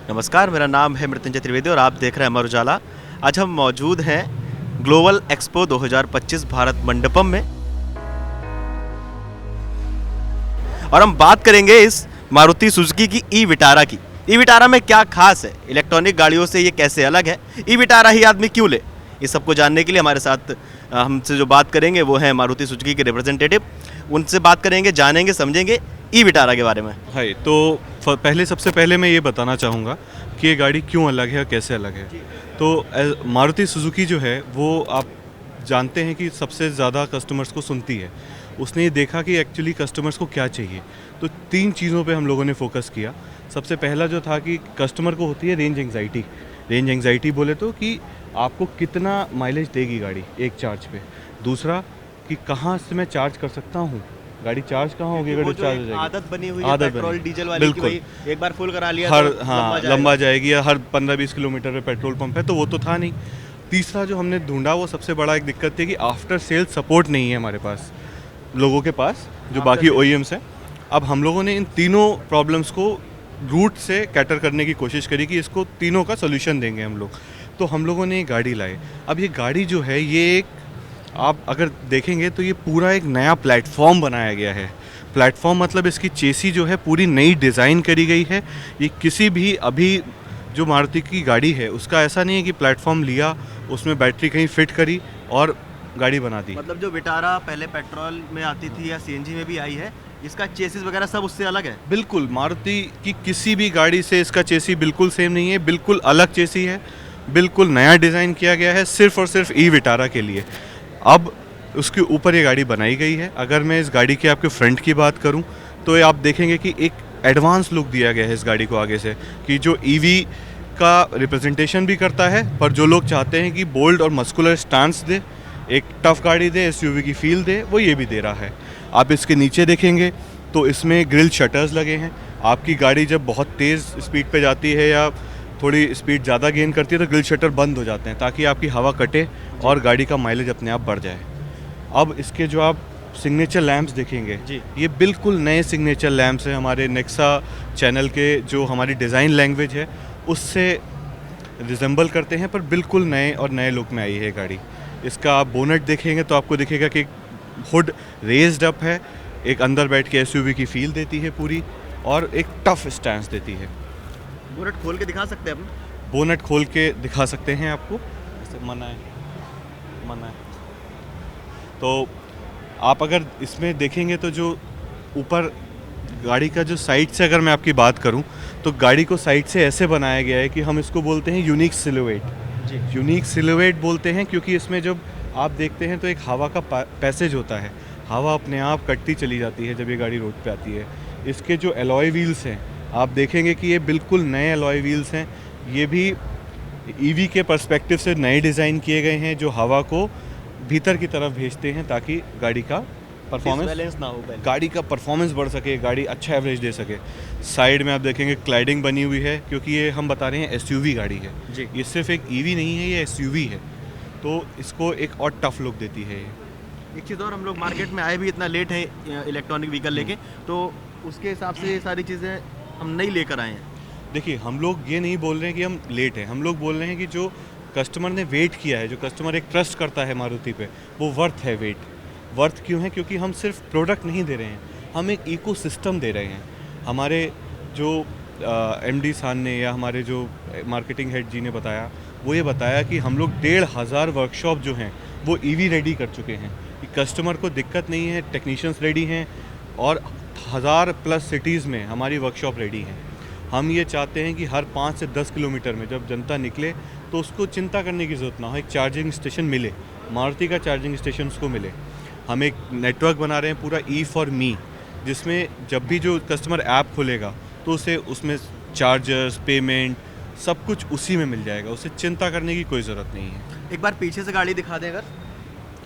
नमस्कार, मेरा नाम है मृत्युंजय त्रिवेदी और आप देख रहे हैं अमर उजाला। आज हम मौजूद हैं ग्लोबल एक्सपो 2025 भारत मंडपम में और हम बात करेंगे इस मारुति सुजुकी की ई विटारा की। ई विटारा में क्या खास है, इलेक्ट्रॉनिक गाड़ियों से ये कैसे अलग है, ई विटारा ही आदमी क्यों ले, इस सबको जानने के लिए हमारे साथ हमसे जो बात करेंगे वो है मारुति सुजुकी के रिप्रेजेंटेटिव। उनसे बात करेंगे, जानेंगे, समझेंगे ई विटारा के बारे में। हाय, तो सबसे पहले मैं ये बताना चाहूँगा कि ये गाड़ी क्यों अलग है और कैसे अलग है। तो मारुति सुजुकी जो है वो आप जानते हैं कि सबसे ज़्यादा कस्टमर्स को सुनती है। उसने ये देखा कि एक्चुअली कस्टमर्स को क्या चाहिए, तो 3 चीज़ों पे हम लोगों ने फोकस किया। सबसे पहला जो था कि कस्टमर को होती है रेंज एंग्जाइटी। रेंज एंग्जाइटी बोले तो कि आपको कितना माइलेज देगी गाड़ी एक चार्ज पे। दूसरा कि कहाँ से मैं चार्ज कर सकता हूँ, गाड़ी चार्ज कहाँ होगी, गाड़ी चार्ज हो जाएगी। आदत बनी हुई है पेट्रोल डीजल वाली की, भाई एक बार फुल करा लिया हर तो लंबा जाएगी या हर 15-20 किलोमीटर पे पेट्रोल पंप है, तो वो तो था नहीं। तीसरा जो हमने ढूंढा वो सबसे बड़ा एक दिक्कत थी कि आफ्टर सेल सपोर्ट नहीं है हमारे पास, लोगों के पास जो बाकी OEMs हैं। अब हम लोगों ने इन तीनों प्रॉब्लम्स को रूट से कैटर करने की कोशिश करी कि इसको तीनों का सोल्यूशन देंगे हम लोग। तो हम लोगों ने ये गाड़ी लाए। अब ये गाड़ी जो है ये एक, आप अगर देखेंगे तो ये पूरा एक नया प्लेटफॉर्म बनाया गया है। प्लेटफॉर्म मतलब इसकी चेसी जो है पूरी नई डिज़ाइन करी गई है। ये किसी भी अभी जो मारुति की गाड़ी है उसका ऐसा नहीं है कि प्लेटफॉर्म लिया, उसमें बैटरी कहीं फिट करी और गाड़ी बना दी। मतलब जो विटारा पहले पेट्रोल में आती थी या CNG में भी आई है, इसका चेसिस वगैरह सब उससे अलग है। बिल्कुल, मारुति की किसी भी गाड़ी से इसका चेसी बिल्कुल सेम नहीं है, बिल्कुल अलग चेसी है, बिल्कुल नया डिज़ाइन किया गया है सिर्फ और सिर्फ ई विटारा के लिए। अब उसके ऊपर ये गाड़ी बनाई गई है। अगर मैं इस गाड़ी के आपके फ्रंट की बात करूं तो ये आप देखेंगे कि एक एडवांस लुक दिया गया है इस गाड़ी को आगे से, कि जो EV का रिप्रेजेंटेशन भी करता है, पर जो लोग चाहते हैं कि बोल्ड और मस्कुलर स्टांस दे, एक टफ गाड़ी दे, SUV की फील दे, वो ये भी दे रहा है। आप इसके नीचे देखेंगे तो इसमें ग्रिल शटर्स लगे हैं। आपकी गाड़ी जब बहुत तेज़ स्पीड पे जाती है या थोड़ी स्पीड ज़्यादा गेन करती है तो ग्रिल शटर बंद हो जाते हैं ताकि आपकी हवा कटे और गाड़ी का माइलेज अपने आप बढ़ जाए। अब इसके जो आप सिग्नेचर लैंप्स देखेंगे जी, ये बिल्कुल नए सिग्नेचर लैंप्स हैं। हमारे नेक्सा चैनल के जो हमारी डिज़ाइन लैंग्वेज है उससे रिजेंबल करते हैं, पर बिल्कुल नए और नए लुक में आई है गाड़ी। इसका आप बोनट देखेंगे तो आपको दिखेगा कि हुड रेज्ड अप है, एक अंदर बैठ के SUV की फील देती है पूरी और एक टफ स्टैंस देती है। बोनट खोल के दिखा सकते हैं हम? बोनट खोल के दिखा सकते हैं आपको, ऐसे मना है। तो आप अगर इसमें देखेंगे तो जो ऊपर गाड़ी का जो साइड से अगर मैं आपकी बात करूं तो गाड़ी को साइड से ऐसे बनाया गया है कि हम इसको बोलते हैं यूनिक सिलुएट। जी, यूनिक सिलुएट बोलते हैं क्योंकि इसमें जब आप देखते हैं तो एक हवा का पैसेज होता है, हवा अपने आप कटती चली जाती है जब ये गाड़ी रोड पे आती है। इसके जो एलॉय व्हील्स हैं आप देखेंगे कि ये बिल्कुल नए एलॉय व्हील्स हैं। ये भी EV के पर्सपेक्टिव से नए डिज़ाइन किए गए हैं जो हवा को भीतर की तरफ भेजते हैं ताकि गाड़ी का बैलेंस ना हो पहले। गाड़ी का परफॉर्मेंस बढ़ सके, गाड़ी अच्छा एवरेज दे सके। साइड में आप देखेंगे क्लाइडिंग बनी हुई है क्योंकि ये हम बता रहे हैं SUV गाड़ी है जी। ये सिर्फ एक EV नहीं है, ये SUV है, तो इसको एक और टफ लुक देती है ये। एक चीज़ और, हम लोग मार्केट में आए भी इतना लेट है इलेक्ट्रॉनिक व्हीकल लेके, तो उसके हिसाब से ये सारी चीज़ें हम नहीं लेकर आए हैं। देखिए, हम लोग ये नहीं बोल रहे हैं कि हम लेट हैं, हम लोग बोल रहे हैं कि जो कस्टमर ने वेट किया है, जो कस्टमर एक ट्रस्ट करता है मारुति पे, वो वर्थ है वेट। वर्थ क्यों है? क्योंकि हम सिर्फ प्रोडक्ट नहीं दे रहे हैं, हम एक इकोसिस्टम दे रहे हैं। हमारे जो MD साहब ने या हमारे जो मार्केटिंग हेड जी ने बताया, वो ये बताया कि हम लोग 1,500 वर्कशॉप जो हैं वो EV रेडी कर चुके हैं कि कस्टमर को दिक्कत नहीं है, टेक्नीशियंस रेडी हैं और 1000+ सिटीज़ में हमारी वर्कशॉप रेडी हैं। हम ये चाहते हैं कि हर 5 से 10 किलोमीटर में जब जनता निकले तो उसको चिंता करने की ज़रूरत ना हो, एक चार्जिंग स्टेशन मिले, मारुति का चार्जिंग स्टेशन उसको मिले। हम एक नेटवर्क बना रहे हैं पूरा E फॉर मी, जिसमें जब भी जो कस्टमर ऐप खोलेगा तो उसे उसमें चार्जर्स, पेमेंट सब कुछ उसी में मिल जाएगा, उसे चिंता करने की कोई ज़रूरत नहीं है। एक बार पीछे से गाड़ी दिखा दें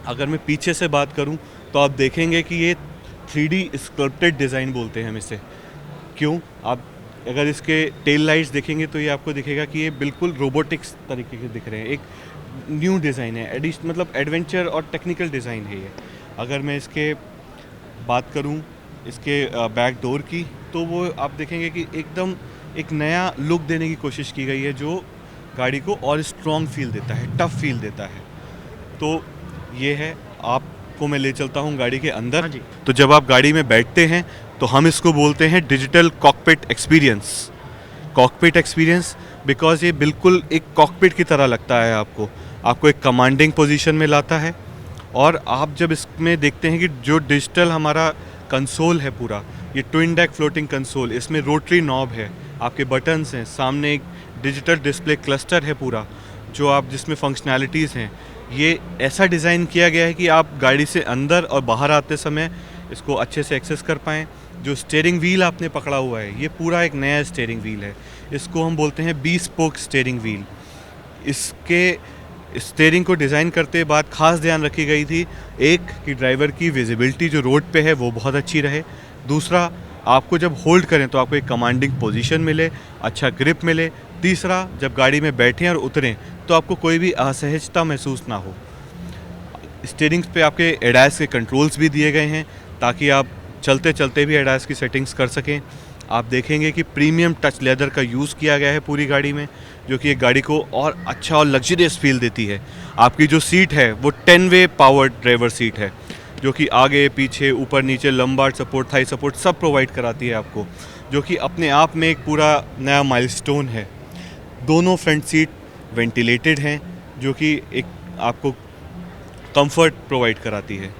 अगर मैं पीछे से बात करूं तो आप देखेंगे कि ये 3D स्कल्प्टेड डिज़ाइन बोलते हैं हम इसे। क्यों? आप अगर इसके टेल लाइट्स देखेंगे तो ये आपको दिखेगा कि ये बिल्कुल रोबोटिक्स तरीके के दिख रहे हैं। एक न्यू डिज़ाइन है, मतलब एडवेंचर और टेक्निकल डिज़ाइन है ये। अगर मैं इसके बात करूं इसके बैक डोर की, तो वो आप देखेंगे कि एकदम एक नया लुक देने की कोशिश की गई है जो गाड़ी को और स्ट्रॉन्ग फील देता है, टफ फील देता है। तो ये है, आपको मैं ले चलता हूँ गाड़ी के अंदर। हाँ जी। तो जब आप गाड़ी में बैठते हैं तो हम इसको बोलते हैं digital cockpit experience. Cockpit experience because ये बिल्कुल एक कॉकपिट की तरह लगता है आपको एक कमांडिंग पोजीशन में लाता है। और आप जब इसमें देखते हैं कि जो डिजिटल हमारा कंसोल है पूरा, ये ट्विन डेक फ्लोटिंग कंसोल, इसमें रोटरी नॉब है, आपके बटन्स हैं, सामने एक डिजिटल डिस्प्ले क्लस्टर है पूरा, जो आप जिसमें फंक्शनैलिटीज़ हैं। ये ऐसा डिज़ाइन किया गया है कि आप गाड़ी से अंदर और बाहर आते समय इसको अच्छे से एक्सेस कर पाएँ। जो स्टीयरिंग व्हील आपने पकड़ा हुआ है, ये पूरा एक नया स्टीयरिंग व्हील है, इसको हम बोलते हैं बी स्पोक स्टीयरिंग व्हील। इसके स्टीयरिंग को डिज़ाइन करते बाद खास ध्यान रखी गई थी, एक कि ड्राइवर की विजिबिलिटी जो रोड पे है वो बहुत अच्छी रहे, दूसरा आपको जब होल्ड करें तो आपको एक कमांडिंग पोजीशन मिले, अच्छा ग्रिप मिले, तीसरा जब गाड़ी में बैठें और उतरें तो आपको कोई भी असहजता महसूस ना हो। स्टीयरिंग पे आपके एडास के कंट्रोल्स भी दिए गए हैं ताकि आप चलते चलते भी एडास की सेटिंग्स कर सकें। आप देखेंगे कि प्रीमियम टच लेदर का यूज़ किया गया है पूरी गाड़ी में, जो कि एक गाड़ी को और अच्छा और लग्जरियस फील देती है। आपकी जो सीट है वो 10 वे पावर ड्राइवर सीट है, जो कि आगे पीछे ऊपर नीचे लंबार सपोर्ट, थाई सपोर्ट सब प्रोवाइड कराती है आपको, जो कि अपने आप में एक पूरा नया माइलस्टोन है। दोनों फ्रंट सीट वेंटिलेटेड हैं, जो कि एक आपको कंफर्ट प्रोवाइड कराती है।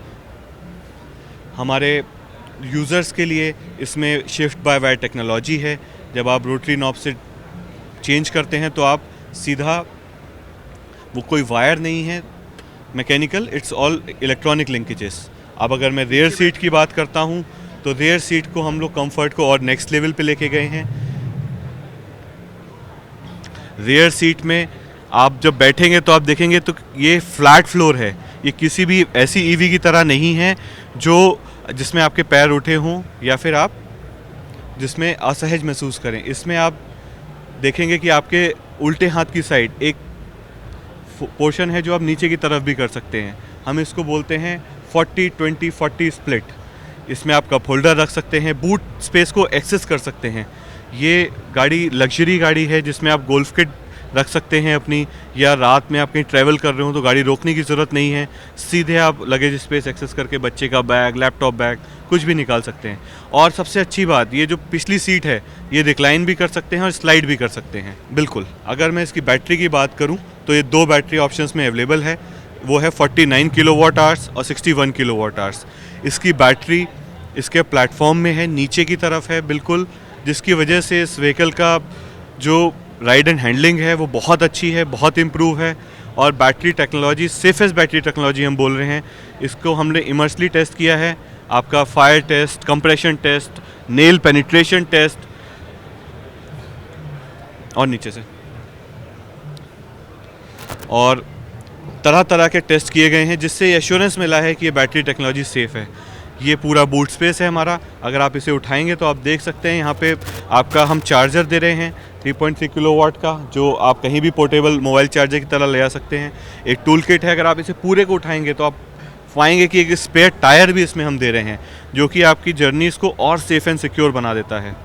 हमारे यूज़र्स के लिए इसमें शिफ्ट बाय वायर टेक्नोलॉजी है। जब आप रोटरी नॉब से चेंज करते हैं तो आप सीधा, वो कोई वायर नहीं है mechanical, it's all electronic linkages. अब अगर मैं रेयर सीट की बात करता हूँ तो रेयर सीट को हम लोग कंफर्ट को और नेक्स्ट लेवल पे लेके गए हैं। रेयर सीट में आप जब बैठेंगे तो आप देखेंगे तो ये फ्लैट फ्लोर है, ये किसी भी ऐसी ईवी की तरह नहीं है जो जिसमें आपके पैर उठे हों या फिर आप जिसमें असहज महसूस करें। इसमें आप देखेंगे कि आपके उल्टे हाथ की साइड एक पोर्शन है जो आप नीचे की तरफ भी कर सकते हैं। हम इसको बोलते हैं 40-20-40 स्प्लिट। इसमें आप कप होल्डर रख सकते हैं, बूट स्पेस को एक्सेस कर सकते हैं। ये गाड़ी लग्जरी गाड़ी है जिसमें आप गोल्फ किट रख सकते हैं अपनी, या रात में आप कहीं ट्रैवल कर रहे हो तो गाड़ी रोकने की ज़रूरत नहीं है, सीधे आप लगेज स्पेस एक्सेस करके बच्चे का बैग, लैपटॉप बैग कुछ भी निकाल सकते हैं। और सबसे अच्छी बात, ये जो पिछली सीट है ये रिक्लाइन भी कर सकते हैं और स्लाइड भी कर सकते हैं। बिल्कुल, अगर मैं इसकी बैटरी की बात करूँ तो ये 2 बैटरी ऑप्शंस में अवेलेबल है, वो है 49 किलोवाट आवर्स और 61 किलोवाट आवर्स। इसकी बैटरी इसके प्लेटफॉर्म में है, नीचे की तरफ है बिल्कुल, जिसकी वजह से इस व्हीकल का जो राइड एंड हैंडलिंग है वो बहुत अच्छी है, बहुत इम्प्रूव है। और battery technology, safest battery technology हम बोल रहे हैं, इसको हमने इमर्सली टेस्ट किया है। आपका fire test, compression test, nail penetration test, और नीचे से और तरह तरह के टेस्ट किए गए हैं, जिससे एश्योरेंस मिला है कि ये बैटरी टेक्नोलॉजी सेफ़ है। ये पूरा बूट स्पेस है हमारा, अगर आप इसे उठाएंगे तो आप देख सकते हैं यहाँ पे आपका हम चार्जर दे रहे हैं 3.3 किलोवाट का, जो आप कहीं भी पोर्टेबल मोबाइल चार्जर की तरह ले जा सकते हैं। एक टूल किट है, अगर आप इसे पूरे को उठाएंगे तो आप पाएंगे कि एक स्पेयर टायर भी इसमें हम दे रहे हैं, जो कि आपकी जर्नीज़ को और सेफ़ एंड सिक्योर बना देता है।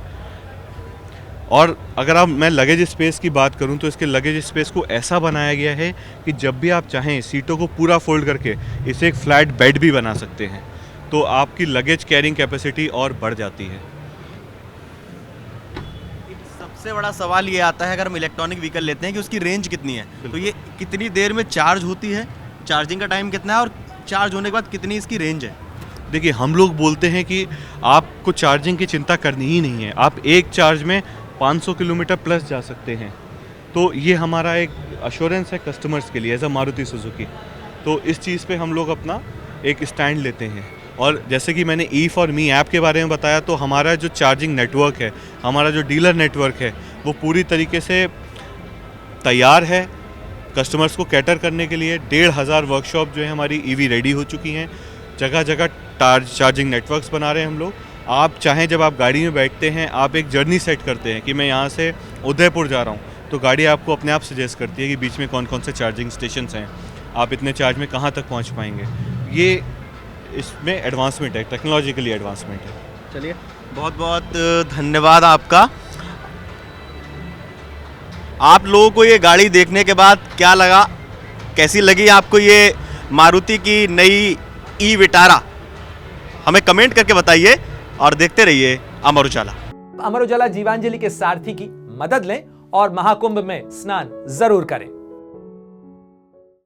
और अगर आप मैं लगेज स्पेस की बात करूं तो इसके लगेज स्पेस को ऐसा बनाया गया है कि जब भी आप चाहें सीटों को पूरा फोल्ड करके इसे एक फ्लैट बेड भी बना सकते हैं, तो आपकी लगेज कैरिंग कैपेसिटी और बढ़ जाती है। सबसे बड़ा सवाल ये आता है अगर हम इलेक्ट्रॉनिक व्हीकल लेते हैं कि उसकी रेंज कितनी है, तो ये कितनी देर में चार्ज होती है, चार्जिंग का टाइम कितना है और चार्ज होने के बाद कितनी इसकी रेंज है? देखिए, हम लोग बोलते हैं कि आपको चार्जिंग की चिंता करनी ही नहीं है, आप एक चार्ज में 500 किलोमीटर प्लस जा सकते हैं। तो ये हमारा एक अश्योरेंस है कस्टमर्स के लिए एज अ मारुति सुजुकी। तो इस चीज़ पे हम लोग अपना एक स्टैंड लेते हैं। और जैसे कि मैंने ई फॉर मी ऐप के बारे में बताया, तो हमारा जो चार्जिंग नेटवर्क है, हमारा जो डीलर नेटवर्क है, वो पूरी तरीके से तैयार है कस्टमर्स को कैटर करने के लिए। 1,500 वर्कशॉप जो है हमारी ईवी रेडी हो चुकी हैं, जगह जगह चार्जिंग नेटवर्क्स बना रहे हैं हम लोग। आप चाहें जब आप गाड़ी में बैठते हैं, आप एक जर्नी सेट करते हैं कि मैं यहाँ से उदयपुर जा रहा हूँ, तो गाड़ी आपको अपने आप सजेस्ट करती है कि बीच में कौन कौन से चार्जिंग स्टेशंस हैं, आप इतने चार्ज में कहाँ तक पहुँच पाएंगे। ये इसमें एडवांसमेंट है, टेक्नोलॉजिकली एडवांसमेंट है। चलिए, बहुत बहुत धन्यवाद आपका। आप लोगों को ये गाड़ी देखने के बाद क्या लगा, कैसी लगी आपको ये मारुति की नई ई विटारा? हमें कमेंट करके बताइए और देखते रहिए अमर उजाला। अमर उजाला जीवांजलि के सारथी की मदद लें और महाकुंभ में स्नान जरूर करें।